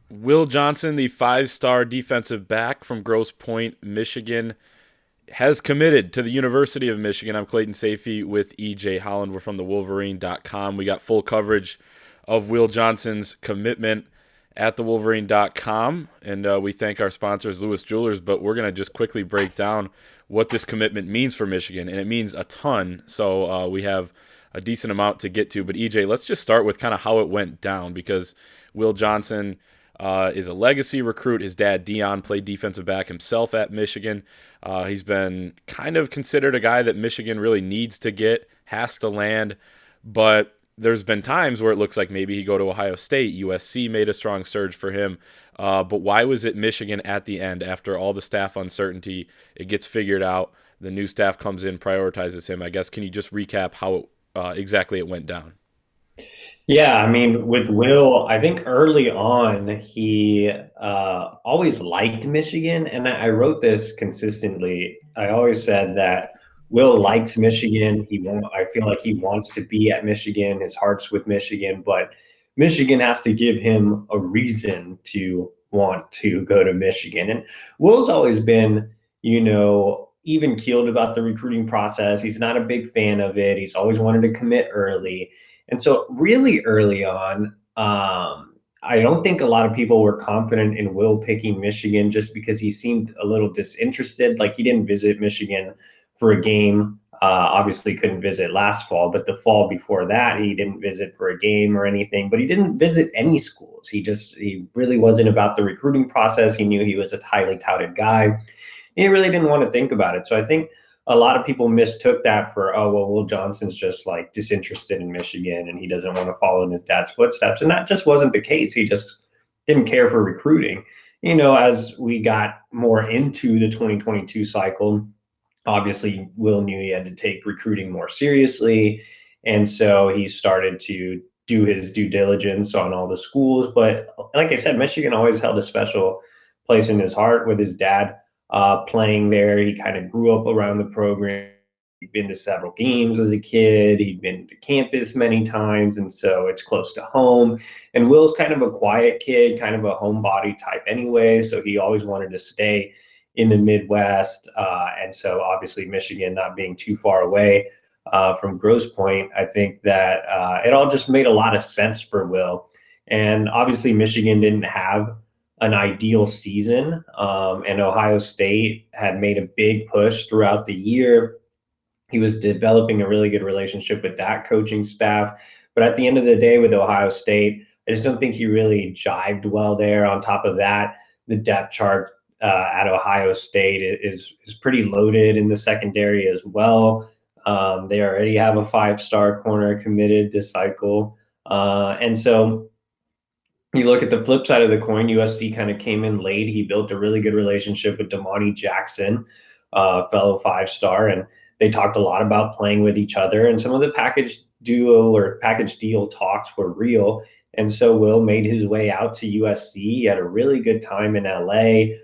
Will Johnson, the 5-star defensive back from Grosse Pointe, Michigan, has committed to the University of Michigan. I'm Clayton Sayfie with EJ Holland. We're from the Wolverine.com. We got full coverage of Will Johnson's commitment at the Wolverine.com, and we thank our sponsors, Lewis Jewelers. But we're going to just quickly break down what this commitment means for Michigan, and it means a ton. So we have a decent amount to get to. But EJ, let's just start with kind of how it went down, because Will Johnson is a legacy recruit. His dad, Dion, played defensive back himself at Michigan. He's been kind of considered a guy that Michigan really needs to get, has to land. But there's been times where it looks like maybe he go to Ohio State. USC made a strong surge for him. But why was it Michigan at the end? After all the staff uncertainty, it gets figured out. The new staff comes in, prioritizes him. I guess, can you just recap how exactly it went down? Yeah, I mean, with Will, I think early on he always liked Michigan, and I wrote this consistently. I always said that Will likes Michigan. I feel like he wants to be at Michigan. His heart's with Michigan, but Michigan has to give him a reason to want to go to Michigan. And Will's always been, even keeled about the recruiting process. He's not a big fan of it. He's always wanted to commit early. And so, really early on, I don't think a lot of people were confident in Will picking Michigan just because he seemed a little disinterested. Like he didn't visit Michigan for a game. Obviously, couldn't visit last fall, but the fall before that, he didn't visit for a game or anything. But he didn't visit any schools. He really wasn't about the recruiting process. He knew he was a highly touted guy. He really didn't want to think about it. So I think a lot of people mistook that for, oh, well, Will Johnson's just like disinterested in Michigan and he doesn't want to follow in his dad's footsteps. And that just wasn't the case. He just didn't care for recruiting. As we got more into the 2022 cycle, obviously Will knew he had to take recruiting more seriously. And so he started to do his due diligence on all the schools. But like I said, Michigan always held a special place in his heart with his dad playing there. He kind of grew up around the program. He'd been to several games as a kid. He'd been to campus many times, and so it's close to home. And Will's kind of a quiet kid, kind of a homebody type anyway, so he always wanted to stay in the Midwest. And so obviously Michigan not being too far away from Grosse Pointe, I think that it all just made a lot of sense for Will. And obviously Michigan didn't have an ideal season. And Ohio State had made a big push throughout the year. He was developing a really good relationship with that coaching staff. But at the end of the day, with Ohio State, I just don't think he really jived well there. On top of that, the depth chart at Ohio State is pretty loaded in the secondary as well. They already have a 5-star corner committed this cycle. And so you look at the flip side of the coin, USC kind of came in late. He built a really good relationship with Damani Jackson, fellow 5-star, and they talked a lot about playing with each other. And some of the package duo or package deal talks were real. And so Will made his way out to USC. He had a really good time in LA,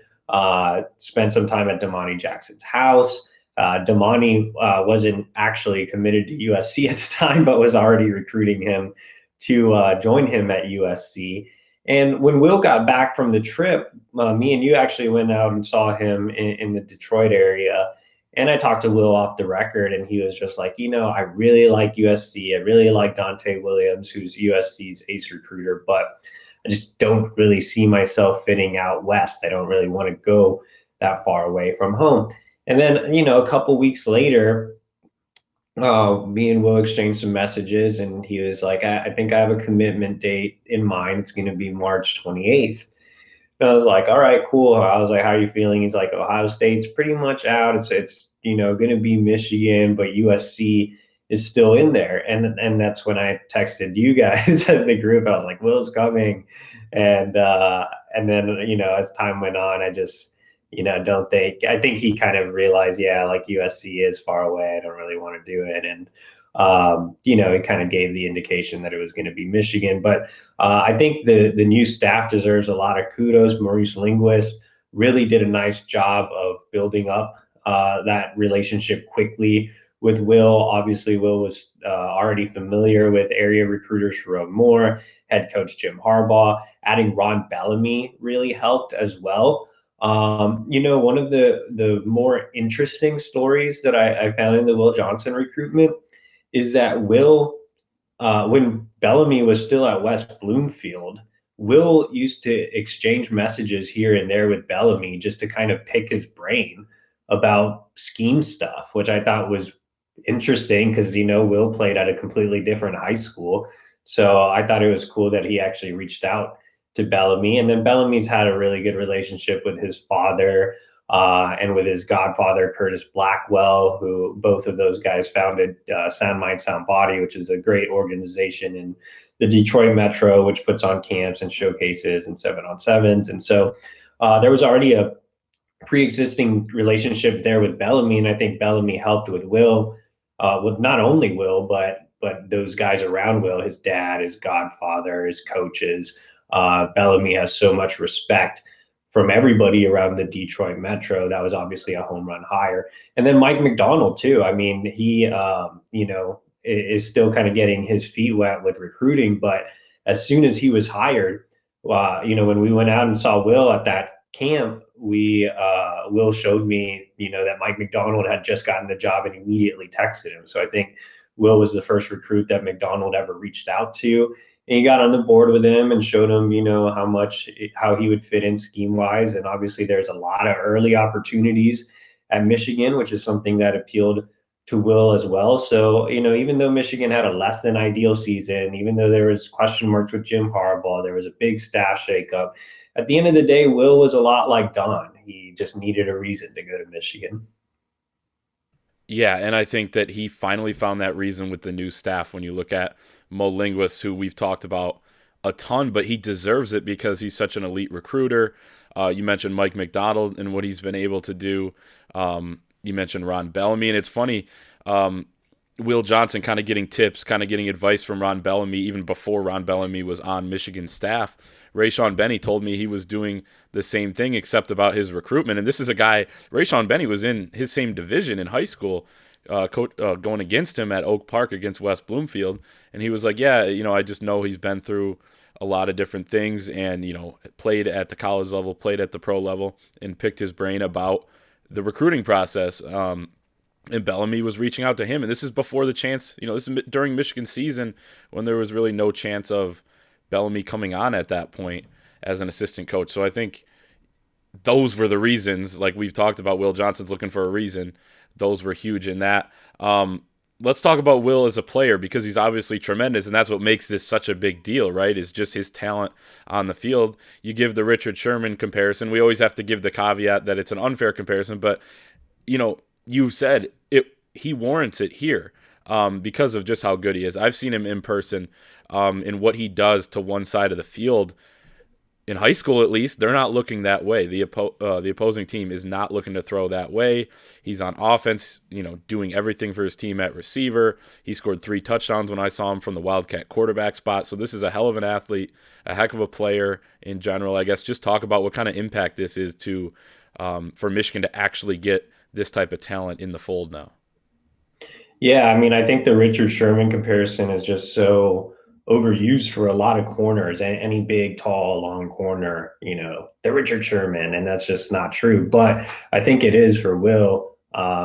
spent some time at Damani Jackson's house. Damani wasn't actually committed to USC at the time, but was already recruiting him to join him at USC. And when Will got back from the trip, me and you actually went out and saw him in the Detroit area. And I talked to Will off the record, and he was just like, I really like USC. I really like Dante Williams, who's USC's ace recruiter, but I just don't really see myself fitting out west. I don't really want to go that far away from home. And then, a couple weeks later, me and Will exchanged some messages, and he was like, I think I have a commitment date in mind. It's going to be March 28th. And I was like, all right, cool. I was like, how are you feeling? He's like, Ohio State's pretty much out. It's going to be Michigan, but USC is still in there. And that's when I texted you guys at the group. I was like, Will's coming. And then, as time went on, I just, don't think, I think he kind of realized, yeah, like USC is far away. I don't really want to do it. And, it kind of gave the indication that it was going to be Michigan. But I think the new staff deserves a lot of kudos. Maurice Linguist really did a nice job of building up that relationship quickly with Will. Obviously, Will was already familiar with area recruiter Sharon Moore, head coach Jim Harbaugh. Adding Ron Bellamy really helped as well. One of the more interesting stories that I found in the Will Johnson recruitment is that Will, when Bellamy was still at West Bloomfield, Will used to exchange messages here and there with Bellamy just to kind of pick his brain about scheme stuff, which I thought was interesting because, Will played at a completely different high school. So I thought it was cool that he actually reached out to Bellamy. And then Bellamy's had a really good relationship with his father and with his godfather, Curtis Blackwell, who both of those guys founded Sound Mind, Sound Body, which is a great organization in the Detroit Metro, which puts on camps and showcases and 7-on-7s. And so there was already a pre-existing relationship there with Bellamy, and I think Bellamy helped with Will, with not only Will, but those guys around Will, his dad, his godfather, his coaches. Bellamy has so much respect from everybody around the Detroit Metro. That was obviously a home run hire. And then Mike McDonald too. I mean, he is still kind of getting his feet wet with recruiting, but as soon as he was hired, when we went out and saw Will at that camp, Will showed me, that Mike McDonald had just gotten the job and immediately texted him. So I think Will was the first recruit that McDonald ever reached out to. And he got on the board with him and showed him, how he would fit in scheme wise. And obviously there's a lot of early opportunities at Michigan, which is something that appealed to Will as well. So, even though Michigan had a less than ideal season, even though there was question marks with Jim Harbaugh, there was a big staff shakeup. At the end of the day, Will was a lot like Don. He just needed a reason to go to Michigan. Yeah, and I think that he finally found that reason with the new staff. When you look at Mo Linguist, who we've talked about a ton, but he deserves it because he's such an elite recruiter. You mentioned Mike McDonald and what he's been able to do. You mentioned Ron Bellamy, and it's funny, Will Johnson kind of getting tips, kind of getting advice from Ron Bellamy even before Ron Bellamy was on Michigan's staff. Rayshawn Benny told me he was doing the same thing except about his recruitment. And this is a guy, Rayshawn Benny was in his same division in high school, going against him at Oak Park against West Bloomfield. And he was like, yeah, I just know he's been through a lot of different things and, played at the college level, played at the pro level, and picked his brain about the recruiting process. And Bellamy was reaching out to him. And this is before the chance, this is during Michigan season when there was really no chance of Bellamy coming on at that point as an assistant coach. So I think those were the reasons, like we've talked about, Will Johnson's looking for a reason. Those were huge in that. Let's talk about Will as a player because he's obviously tremendous, and that's what makes this such a big deal, right? Is just his talent on the field. You give the Richard Sherman comparison. We always have to give the caveat that it's an unfair comparison, but, you said it. He warrants it here because of just how good he is. I've seen him in person and what he does to one side of the field. In high school, at least, they're not looking that way. The opposing team is not looking to throw that way. He's on offense, doing everything for his team at receiver. He scored 3 touchdowns when I saw him from the Wildcat quarterback spot. So this is a hell of an athlete, a heck of a player in general. I guess just talk about what kind of impact this is to for Michigan to actually get this type of talent in the fold now. Yeah, I mean, I think the Richard Sherman comparison is just so overused for a lot of corners. Any big, tall, long corner, the Richard Sherman, and that's just not true. But I think it is for Will.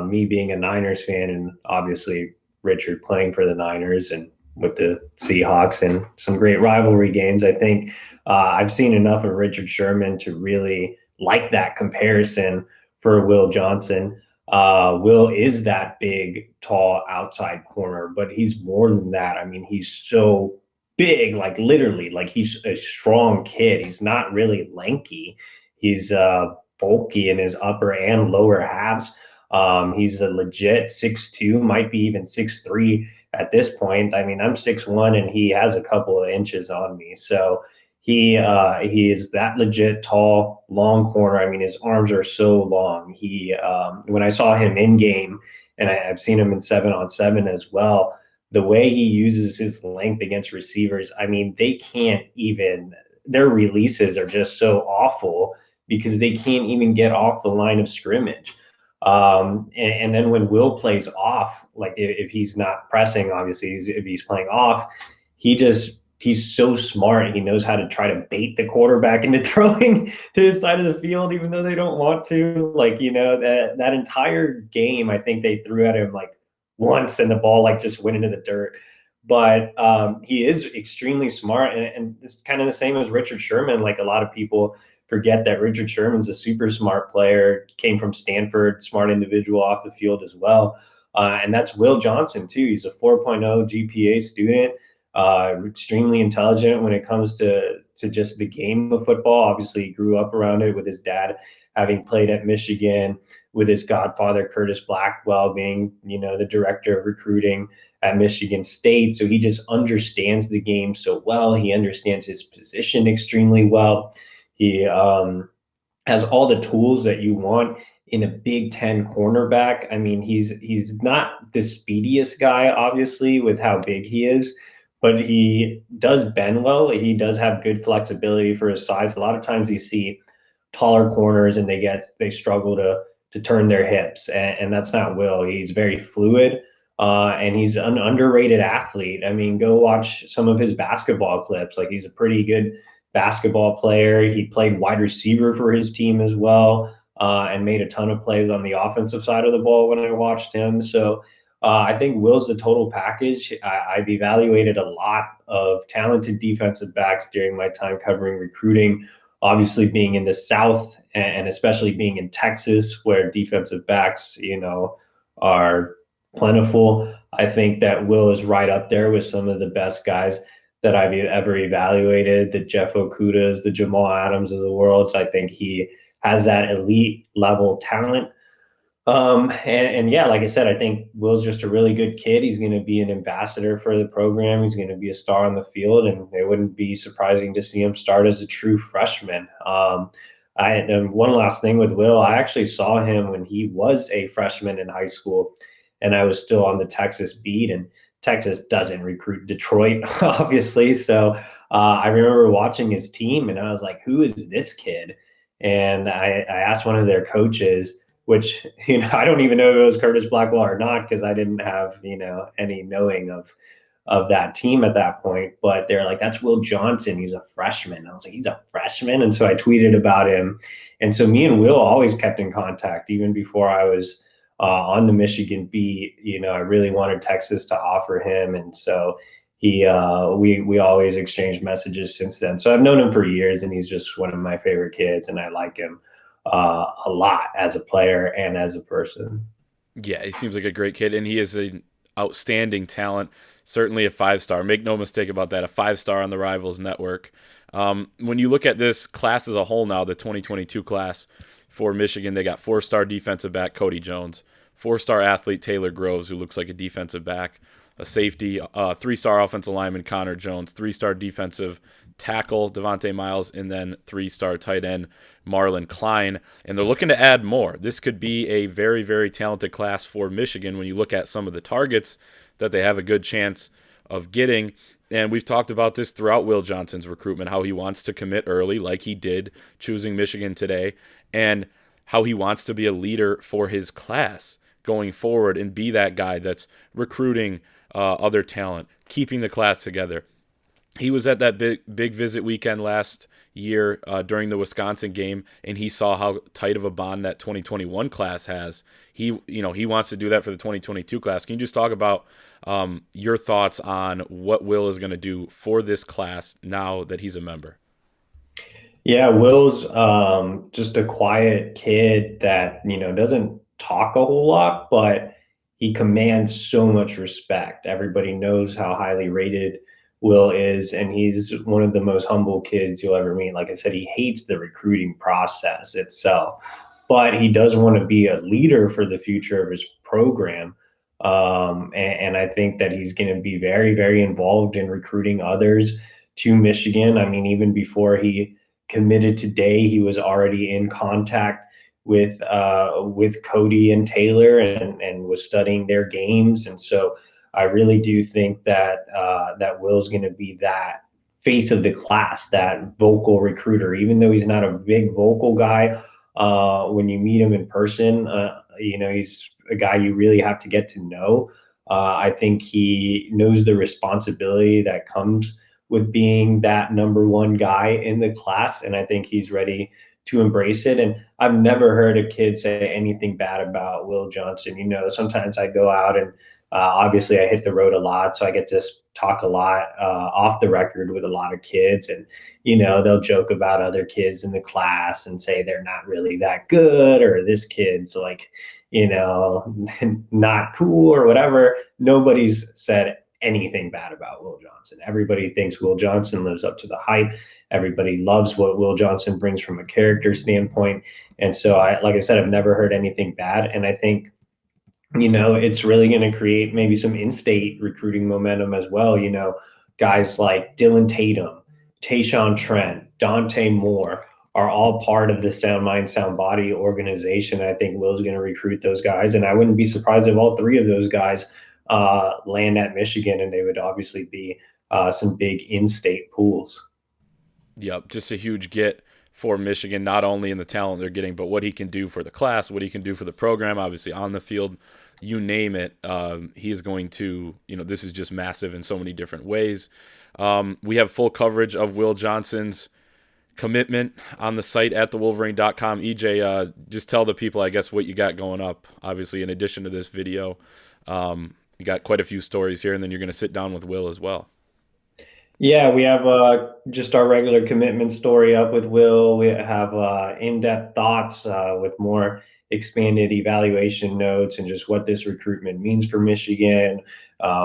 Me being a Niners fan, and obviously Richard playing for the Niners and with the Seahawks and some great rivalry games. I think I've seen enough of Richard Sherman to really like that comparison for Will Johnson. Will is that big, tall outside corner, but he's more than that. I mean, he's so big, like literally, like he's a strong kid. He's not really lanky. He's bulky in his upper and lower halves. He's a legit 6'2", might be even 6'3" at this point. I mean, I'm 6'1", and he has a couple of inches on me. So he is that legit tall, long corner. I mean, his arms are so long. When I saw him in game, and I've seen him in 7-on-7 as well, the way he uses his length against receivers, I mean, they can't even, their releases are just so awful because they can't even get off the line of scrimmage. And then when Will plays off, like if he's not pressing, obviously, if he's playing off, he's so smart. He knows how to try to bait the quarterback into throwing to his side of the field, even though they don't want to. Like, that entire game, I think they threw at him like once and the ball like just went into the dirt. But he is extremely smart, and it's kind of the same as Richard Sherman. Like a lot of people forget that Richard Sherman's a super smart player, came from Stanford, smart individual off the field as well. And that's Will Johnson, too. He's a 4.0 GPA student, extremely intelligent when it comes to just the game of football. Obviously, he grew up around it with his dad having played at Michigan, with his godfather, Curtis Blackwell, being, the director of recruiting at Michigan State. So he just understands the game so well. He understands his position extremely well. He has all the tools that you want in a Big Ten cornerback. I mean, he's not the speediest guy, obviously, with how big he is, but he does bend well. He does have good flexibility for his size. A lot of times you see taller corners and they struggle to turn their hips, and that's not Will. He's very fluid. And he's an underrated athlete. I mean, go watch some of his basketball clips. Like, he's a pretty good basketball player. He played wide receiver for his team as well, and made a ton of plays on the offensive side of the ball when I watched him. So I think Will's the total package. I've evaluated a lot of talented defensive backs during my time covering recruiting. Obviously, being in the South and especially being in Texas, where defensive backs, are plentiful. I think that Will is right up there with some of the best guys that I've ever evaluated, the Jeff Okudas, the Jamal Adams of the world. So I think he has that elite level talent. And yeah, like I said, I think Will's just a really good kid. He's going to be an ambassador for the program. He's going to be a star on the field, and it wouldn't be surprising to see him start as a true freshman. And one last thing with Will, I actually saw him when he was a freshman in high school, and I was still on the Texas beat, and Texas doesn't recruit Detroit, obviously. So I remember watching his team, and I was like, who is this kid? And I asked one of their coaches, which, I don't even know if it was Curtis Blackwell or not, because I didn't have, any knowing of that team at that point. But they're like, that's Will Johnson. He's a freshman. I was like, he's a freshman. And so I tweeted about him. And so me and Will always kept in contact, even before I was on the Michigan beat. I really wanted Texas to offer him. And so we always exchanged messages since then. So I've known him for years, and he's just one of my favorite kids, and I like him a lot as a player and as a person. Yeah, he seems like a great kid, and he is an outstanding talent. Certainly a 5-star. Make no mistake about that. A 5-star on the Rivals Network. When you look at this class as a whole now, the 2022 class for Michigan, they got 4-star defensive back Cody Jones, 4-star athlete Taylor Groves, who looks like a defensive back, a safety, 3-star offensive lineman Connor Jones, 3-star defensive tackle Devontae Miles, and then 3-star tight end Marlon Klein. And they're looking to add more. This could be a very, very talented class for Michigan when you look at some of the targets that they have a good chance of getting. And we've talked about this throughout Will Johnson's recruitment, how he wants to commit early, like he did choosing Michigan today, and how he wants to be a leader for his class going forward and be that guy that's recruiting other talent, keeping the class together. He was at that big visit weekend last year during the Wisconsin game, and he saw how tight of a bond that 2021 class has. He wants to do that for the 2022 class. Can you just talk about your thoughts on what Will is going to do for this class now that he's a member? Yeah, Will's just a quiet kid that, doesn't talk a whole lot, but he commands so much respect. Everybody knows how highly rated Will is, and he's one of the most humble kids you'll ever meet. Like I said, he hates the recruiting process itself, but he does want to be a leader for the future of his program. And I think that he's going to be very, very involved in recruiting others to Michigan. I mean, even before he committed today, he was already in contact with Cody and Taylor, and was studying their games. And so I really do think that that Will's going to be that face of the class, that vocal recruiter. Even though he's not a big vocal guy, when you meet him in person, He's a guy you really have to get to know. I think he knows the responsibility that comes with being that number one guy in the class, and I think he's ready to embrace it. And I've never heard a kid say anything bad about Will Johnson. Sometimes I go out and obviously I hit the road a lot, so I get to talk a lot off the record with a lot of kids, and they'll joke about other kids in the class and say they're not really that good, or this kid's like, not cool or whatever. Nobody's said anything bad about Will Johnson. Everybody thinks Will Johnson lives up to the hype. Everybody loves what Will Johnson brings from a character standpoint. And so like I said, I've never heard anything bad. And I think, it's really going to create maybe some in-state recruiting momentum as well. Guys like Dylan Tatum, Tayshaun Trent, Dante Moore are all part of the Sound Mind, Sound Body organization. I think Will's going to recruit those guys. And I wouldn't be surprised if all three of those guys land at Michigan, and they would obviously be some big in-state pools. Yep, just a huge get for Michigan, not only in the talent they're getting, but what he can do for the class, what he can do for the program, obviously on the field, you name it. He is going to, this is just massive in so many different ways. We have full coverage of Will Johnson's commitment on the site at thewolverine.com. EJ, just tell the people, I guess, what you got going up. Obviously, in addition to this video, you got quite a few stories here, and then you're going to sit down with Will as well. Yeah, we have just our regular commitment story up with Will. We have in-depth thoughts with more expanded evaluation notes and just what this recruitment means for Michigan.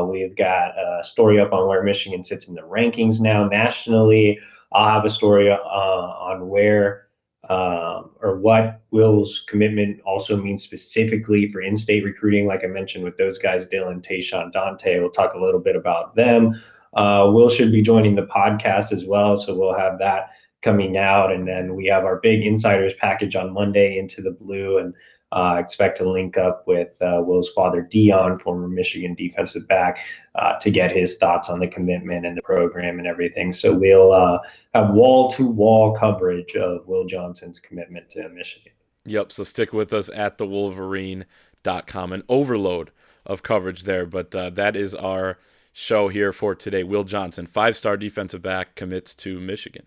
We've got a story up on where Michigan sits in the rankings now nationally. I'll have a story on where or what Will's commitment also means specifically for in-state recruiting. Like I mentioned with those guys, Dylan, Tayshaun, Dante, we'll talk a little bit about them. Will should be joining the podcast as well, so we'll have that coming out. And then we have our big insiders package on Monday, Into the Blue, and expect to link up with Will's father, Dion, former Michigan defensive back, to get his thoughts on the commitment and the program and everything. So we'll have wall-to-wall coverage of Will Johnson's commitment to Michigan. Yep, so stick with us at thewolverine.com. An overload of coverage there, but that is our show here for today. Will Johnson, 5-star defensive back, commits to Michigan.